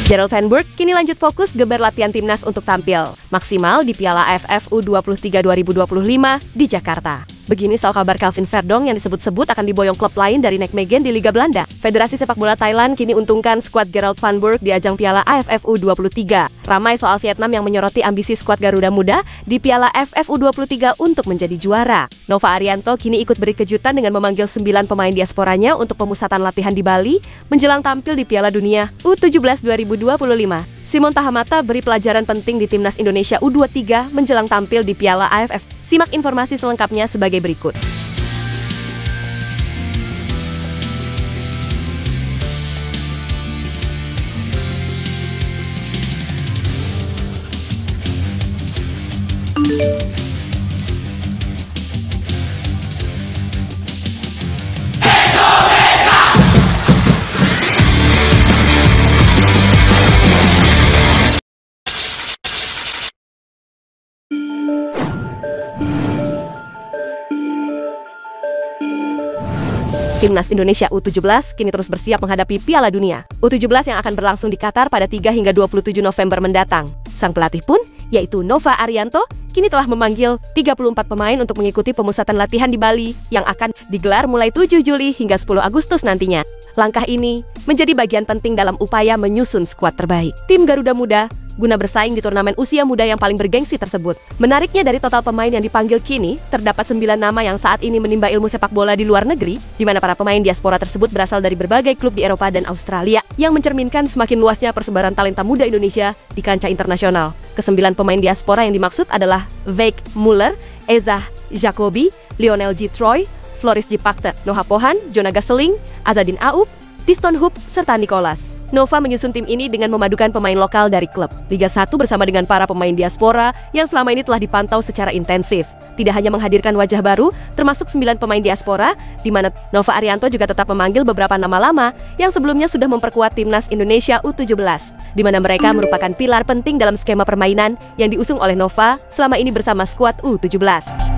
Gerald Van Burg kini lanjut fokus geber latihan timnas untuk tampil maksimal di Piala AFF U23 2025 di Jakarta. Begini soal kabar Calvin Verdong yang disebut-sebut akan diboyong klub lain dari Nijmegen di Liga Belanda. Federasi Sepak Bola Thailand kini untungkan skuad Gerald Van Burg di ajang Piala AFF U23. Ramai soal Vietnam yang menyoroti ambisi skuad Garuda Muda di Piala AFF U23 untuk menjadi juara. Nova Arianto kini ikut beri kejutan dengan memanggil 9 pemain diasporanya untuk pemusatan latihan di Bali menjelang tampil di Piala Dunia U17 2025. Simon Tahamata beri pelajaran penting di Timnas Indonesia U23 menjelang tampil di Piala AFF. Simak informasi selengkapnya sebagai berikut. Timnas Indonesia U17 kini terus bersiap menghadapi Piala Dunia U17 yang akan berlangsung di Qatar pada 3 hingga 27 November mendatang. Sang pelatih pun, yaitu Nova Arianto, kini telah memanggil 34 pemain untuk mengikuti pemusatan latihan di Bali yang akan digelar mulai 7 Juli hingga 10 Agustus nantinya. Langkah ini menjadi bagian penting dalam upaya menyusun skuad terbaik tim Garuda Muda guna bersaing di turnamen usia muda yang paling bergengsi tersebut. Menariknya, dari total pemain yang dipanggil kini, terdapat 9 nama yang saat ini menimba ilmu sepak bola di luar negeri, di mana para pemain diaspora tersebut berasal dari berbagai klub di Eropa dan Australia, yang mencerminkan semakin luasnya persebaran talenta muda Indonesia di kancah internasional. Ke-9 pemain diaspora yang dimaksud adalah Veik Muller, Eza Jacobi, Lionel G. Troy, Floris J. Pachter, Noah Pohan, Jona Gasseling, Azadin Aup, Tiston Hoop, serta Nicholas. Nova menyusun tim ini dengan memadukan pemain lokal dari klub Liga 1 bersama dengan para pemain diaspora yang selama ini telah dipantau secara intensif. Tidak hanya menghadirkan wajah baru, termasuk 9 pemain diaspora, di mana Nova Arianto juga tetap memanggil beberapa nama lama yang sebelumnya sudah memperkuat Timnas Indonesia U17, di mana mereka merupakan pilar penting dalam skema permainan yang diusung oleh Nova selama ini bersama skuad U17.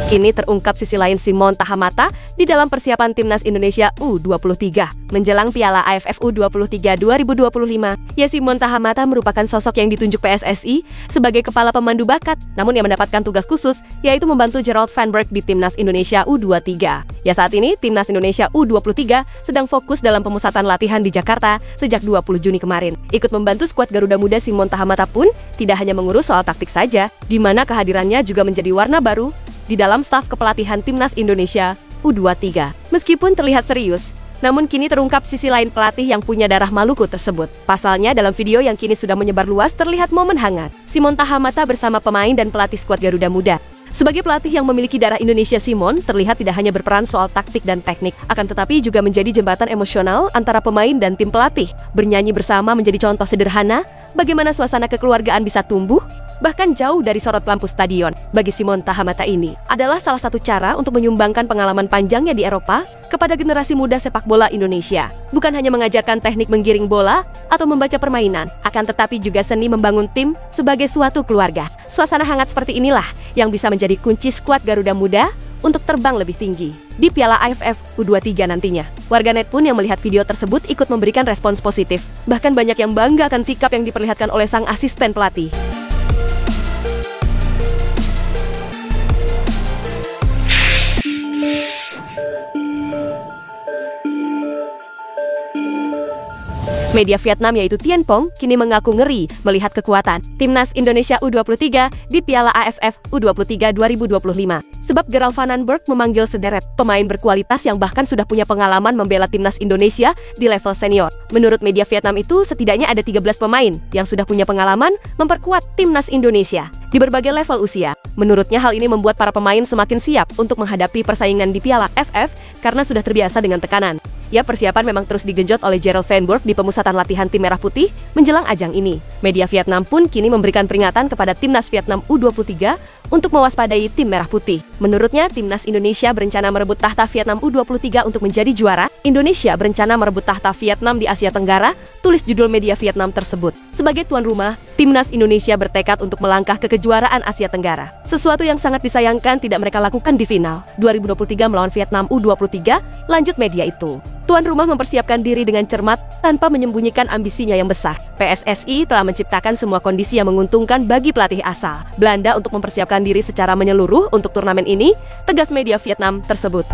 Kini terungkap sisi lain Simon Tahamata di dalam persiapan Timnas Indonesia U23 menjelang Piala AFF U23 2025. Ya, Simon Tahamata merupakan sosok yang ditunjuk PSSI sebagai kepala pemandu bakat, namun yang mendapatkan tugas khusus yaitu membantu Gerald Van Burg di Timnas Indonesia U23. Ya, saat ini Timnas Indonesia U23 sedang fokus dalam pemusatan latihan di Jakarta sejak 20 Juni kemarin. Ikut membantu skuad Garuda Muda Simon Tahamata pun tidak hanya mengurus soal taktik saja, di mana kehadirannya juga menjadi warna baru di dalam staf kepelatihan Timnas Indonesia U23. Meskipun terlihat serius, namun kini terungkap sisi lain pelatih yang punya darah Maluku tersebut. Pasalnya, dalam video yang kini sudah menyebar luas terlihat momen hangat Simon Tahamata bersama pemain dan pelatih skuad Garuda Muda. Sebagai pelatih yang memiliki darah Indonesia, Simon terlihat tidak hanya berperan soal taktik dan teknik, akan tetapi juga menjadi jembatan emosional antara pemain dan tim pelatih. Bernyanyi bersama menjadi contoh sederhana bagaimana suasana kekeluargaan bisa tumbuh bahkan jauh dari sorot lampu stadion. Bagi Simon Tahamata ini adalah salah satu cara untuk menyumbangkan pengalaman panjangnya di Eropa kepada generasi muda sepak bola Indonesia. Bukan hanya mengajarkan teknik menggiring bola atau membaca permainan, akan tetapi juga seni membangun tim sebagai suatu keluarga. Suasana hangat seperti inilah yang bisa menjadi kunci skuad Garuda Muda untuk terbang lebih tinggi di Piala AFF U23 nantinya. Warganet pun yang melihat video tersebut ikut memberikan respons positif. Bahkan banyak yang bangga akan sikap yang diperlihatkan oleh sang asisten pelatih. Media Vietnam yaitu Tien Pong kini mengaku ngeri melihat kekuatan Timnas Indonesia U23 di Piala AFF U23 2025. Sebab Gerald Van Burg memanggil sederet pemain berkualitas yang bahkan sudah punya pengalaman membela Timnas Indonesia di level senior. Menurut media Vietnam itu setidaknya ada 13 pemain yang sudah punya pengalaman memperkuat Timnas Indonesia di berbagai level usia. Menurutnya hal ini membuat para pemain semakin siap untuk menghadapi persaingan di Piala AFF karena sudah terbiasa dengan tekanan Ya, persiapan memang terus digenjot oleh Gerald Van Burg di pemusatan latihan tim Merah Putih menjelang ajang ini. Media Vietnam pun kini memberikan peringatan kepada timnas Vietnam U23 untuk mewaspadai tim Merah Putih. Menurutnya, timnas Indonesia berencana merebut tahta Vietnam U23 untuk menjadi juara. Indonesia berencana merebut tahta Vietnam di Asia Tenggara, tulis judul media Vietnam tersebut. Sebagai tuan rumah, timnas Indonesia bertekad untuk melangkah ke kejuaraan Asia Tenggara. Sesuatu yang sangat disayangkan tidak mereka lakukan di final 2023 melawan Vietnam U23, lanjut media itu. Tuan rumah mempersiapkan diri dengan cermat tanpa menyembunyikan ambisinya yang besar. PSSI telah menciptakan semua kondisi yang menguntungkan bagi pelatih asal Belanda untuk mempersiapkan diri secara menyeluruh untuk turnamen ini, tegas media Vietnam tersebut.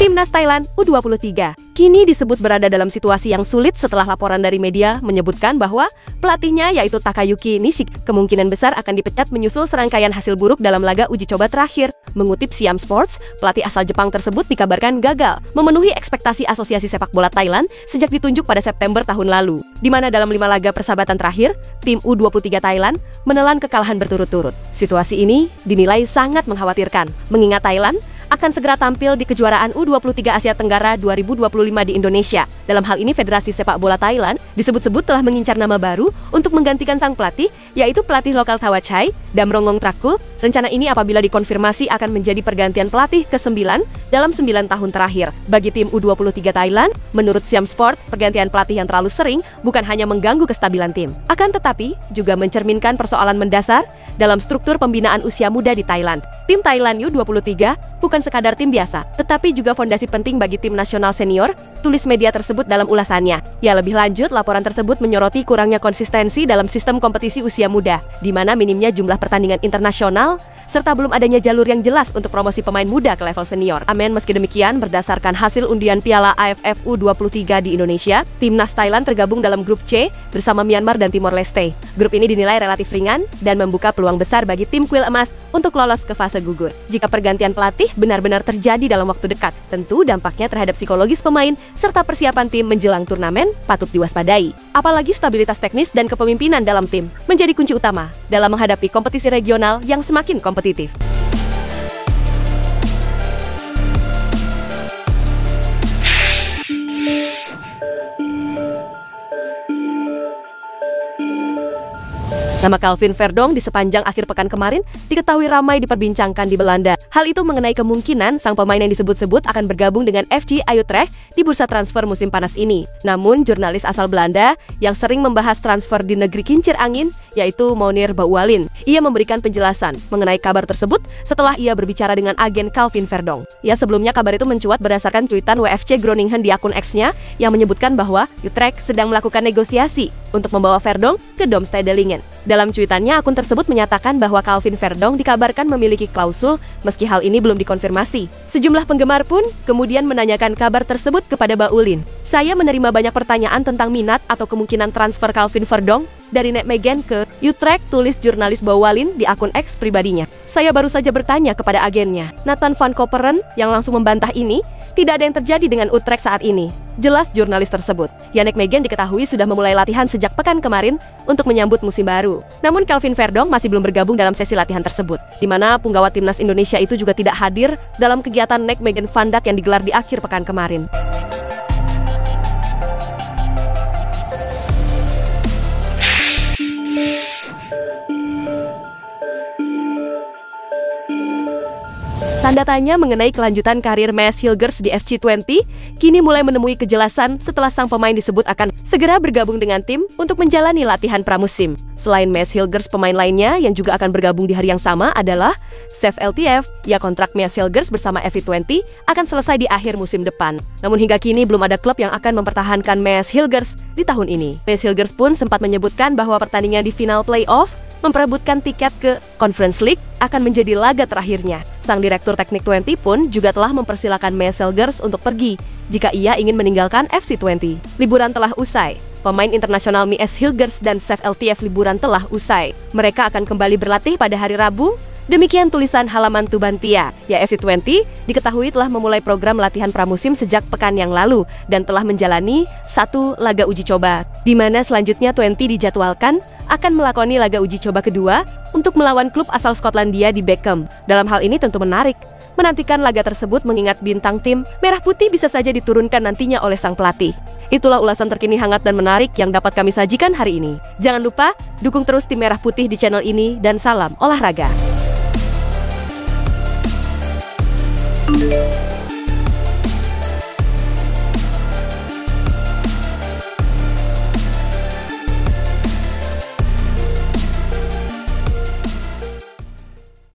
Timnas Thailand U23 kini disebut berada dalam situasi yang sulit setelah laporan dari media menyebutkan bahwa pelatihnya yaitu Takayuki Nishik kemungkinan besar akan dipecat menyusul serangkaian hasil buruk dalam laga uji coba terakhir. Mengutip Siam Sports, pelatih asal Jepang tersebut dikabarkan gagal memenuhi ekspektasi Asosiasi Sepak Bola Thailand sejak ditunjuk pada September tahun lalu, di mana dalam 5 laga persahabatan terakhir, tim U23 Thailand menelan kekalahan berturut-turut. Situasi ini dinilai sangat mengkhawatirkan, mengingat Thailand akan segera tampil di kejuaraan U23 Asia Tenggara 2025 di Indonesia. Dalam hal ini, Federasi Sepak Bola Thailand disebut-sebut telah mengincar nama baru untuk menggantikan sang pelatih, yaitu pelatih lokal Thawachai, Damrongong Trakul. Rencana ini apabila dikonfirmasi akan menjadi pergantian pelatih ke-9 dalam 9 tahun terakhir. Bagi tim U23 Thailand, menurut Siam Sport, pergantian pelatih yang terlalu sering bukan hanya mengganggu kestabilan tim, akan tetapi juga mencerminkan persoalan mendasar dalam struktur pembinaan usia muda di Thailand. Tim Thailand U23 bukan sekadar tim biasa, tetapi juga fondasi penting bagi tim nasional senior, tulis media tersebut dalam ulasannya. Ya, lebih lanjut, laporan tersebut menyoroti kurangnya konsistensi dalam sistem kompetisi usia muda, di mana minimnya jumlah pertandingan internasional, serta belum adanya jalur yang jelas untuk promosi pemain muda ke level senior. Meski demikian, berdasarkan hasil undian Piala AFF U23 di Indonesia, timnas Thailand tergabung dalam grup C bersama Myanmar dan Timor Leste. Grup ini dinilai relatif ringan dan membuka peluang besar bagi tim kuil emas untuk lolos ke fase gugur. Jika pergantian pelatih benar-benar terjadi dalam waktu dekat, tentu dampaknya terhadap psikologis pemain serta persiapan tim menjelang turnamen patut diwaspadai. Apalagi stabilitas teknis dan kepemimpinan dalam tim menjadi kunci utama dalam menghadapi kompetisi regional yang semakin kompetitif. Nama Calvin Verdong di sepanjang akhir pekan kemarin diketahui ramai diperbincangkan di Belanda. Hal itu mengenai kemungkinan sang pemain yang disebut-sebut akan bergabung dengan FC Utrecht di bursa transfer musim panas ini. Namun, jurnalis asal Belanda yang sering membahas transfer di negeri kincir angin, yaitu Mounir Bouwalin, ia memberikan penjelasan mengenai kabar tersebut setelah ia berbicara dengan agen Calvin Verdong. Ya, sebelumnya kabar itu mencuat berdasarkan cuitan WFC Groningen di akun X-nya yang menyebutkan bahwa Utrecht sedang melakukan negosiasi untuk membawa Verdong ke Domstedelingen. Dalam cuitannya, akun tersebut menyatakan bahwa Calvin Verdong dikabarkan memiliki klausul meski hal ini belum dikonfirmasi. Sejumlah penggemar pun kemudian menanyakan kabar tersebut kepada Bouwalin. Saya menerima banyak pertanyaan tentang minat atau kemungkinan transfer Calvin Verdong dari Nijmegen ke Utrecht, tulis jurnalis Bouwalin di akun X pribadinya. Saya baru saja bertanya kepada agennya, Nathan van Kopperen, yang langsung membantah ini. Tidak ada yang terjadi dengan Utrecht saat ini, jelas jurnalis tersebut. Nijmegen diketahui sudah memulai latihan sejak pekan kemarin untuk menyambut musim baru. Namun Calvin Verdong masih belum bergabung dalam sesi latihan tersebut, di mana punggawa timnas Indonesia itu juga tidak hadir dalam kegiatan Nijmegen Vandag yang digelar di akhir pekan kemarin. Tanda tanya mengenai kelanjutan karir Mads Hilgers di FC20 kini mulai menemui kejelasan setelah sang pemain disebut akan segera bergabung dengan tim untuk menjalani latihan pramusim. Selain Mads Hilgers, pemain lainnya yang juga akan bergabung di hari yang sama adalah Sef LTF. Ya, kontrak Mads Hilgers bersama FC20 akan selesai di akhir musim depan. Namun hingga kini belum ada klub yang akan mempertahankan Mads Hilgers di tahun ini. Mads Hilgers pun sempat menyebutkan bahwa pertandingan di final playoff memperebutkan tiket ke Conference League akan menjadi laga terakhirnya. Sang direktur teknik 20 pun juga telah mempersilahkan Mads Hilgers untuk pergi jika ia ingin meninggalkan FC20. Liburan telah usai. Pemain internasional Mads Hilgers dan Sef LTF liburan telah usai. Mereka akan kembali berlatih pada hari Rabu Demikian tulisan halaman Tubantia. Ya, FC20 diketahui telah memulai program latihan pramusim sejak pekan yang lalu dan telah menjalani 1 laga uji coba, di mana selanjutnya 20 dijadwalkan akan melakoni laga uji coba kedua untuk melawan klub asal Skotlandia di Beckham. Dalam hal ini tentu menarik menantikan laga tersebut mengingat bintang tim Merah Putih bisa saja diturunkan nantinya oleh sang pelatih. Itulah ulasan terkini hangat dan menarik yang dapat kami sajikan hari ini. Jangan lupa dukung terus tim Merah Putih di channel ini dan salam olahraga.